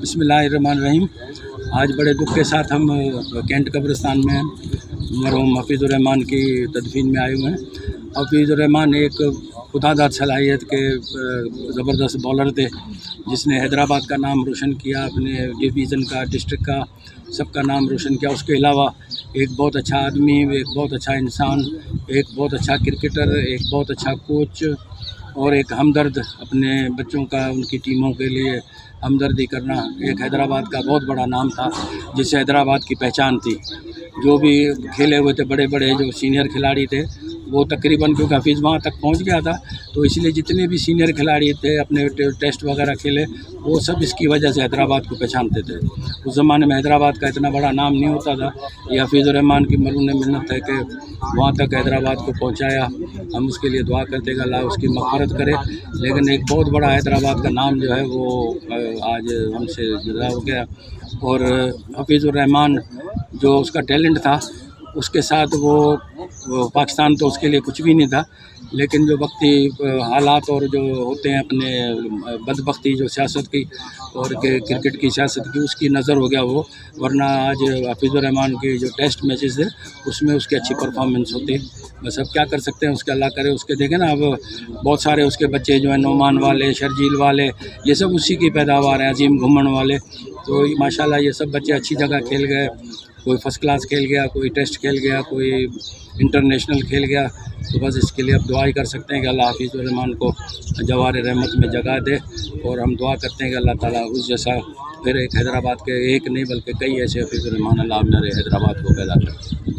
बिस्मिल्लाहिर्रहमानिर्रहीम। आज बड़े दुख के साथ हम कैंट कब्रिस्तान में मरहूम हफीज़ुर्रहमान की तदफीन में आए हुए हैं। हफीज़ुर्रहमान एक खुदादाद सलाहियत के ज़बरदस्त बॉलर थे, जिसने हैदराबाद का नाम रोशन किया, अपने डिवीज़न का, डिस्ट्रिक्ट का, सबका नाम रोशन किया। उसके अलावा एक बहुत अच्छा आदमी, एक बहुत अच्छा इंसान, एक बहुत अच्छा क्रिकेटर, एक बहुत अच्छा कोच और एक हमदर्द, अपने बच्चों का, उनकी टीमों के लिए हमदर्दी करना। एक हैदराबाद का बहुत बड़ा नाम था, जिससे हैदराबाद की पहचान थी। जो भी खेले हुए थे बड़े बड़े जो सीनियर खिलाड़ी थे, वो तकरीबन, क्योंकि हफीज़ वहाँ तक पहुँच गया था, तो इसलिए जितने भी सीनियर खिलाड़ी थे अपने टेस्ट वगैरह खेले, वो सब इसकी वजह से हैदराबाद को पहचानते थे। उस ज़माने में हैदराबाद का इतना बड़ा नाम नहीं होता था। ये हफीज़ुर्रहमान की मरून मिन्नत है कि वहाँ तक हैदराबाद को पहुँचाया। हम उसके लिए दुआ करते हैं कि अल्लाह उसकी मग़फ़िरत करे। लेकिन एक बहुत बड़ा हैदराबाद का नाम जो है वो आज हमसे जुदा हो गया। और हफीज़ुर्रहमान जो उसका टैलेंट था, उसके साथ वो पाकिस्तान तो उसके लिए कुछ भी नहीं था, लेकिन जो वक्ती हालात और जो होते हैं अपने बदबख्ती जो सियासत की और क्रिकेट की सियासत की, उसकी नज़र हो गया वो। वरना आज हफीज़ुर्रहमान के जो टेस्ट मैचेस थे उसमें उसकी अच्छी परफॉर्मेंस होती। बस अब क्या कर सकते हैं, उसके अल्लाह करे। उसके देखें ना, अब बहुत सारे उसके बच्चे जो हैं, नोमान वाले, शर्जील वाले, ये सब उसी की पैदावार है, अजीम घुमन वाले। तो माशाल्लाह ये सब बच्चे अच्छी जगह खेल गए। कोई फ़र्स्ट क्लास खेल गया, कोई टेस्ट खेल गया, कोई इंटरनेशनल खेल गया। तो बस इसके लिए अब दुआ ही कर सकते हैं कि अल्लाह हफीज़ुर्रहमान को जवार रहमत में जगह दे। और हम दुआ करते हैं कि अल्लाह ताला उस जैसा फिर एक हैदराबाद के, एक नहीं बल्कि कई ऐसे हफीज़ुर्रहमान अल्लाह मेरे हैदराबाद को पैदा करे।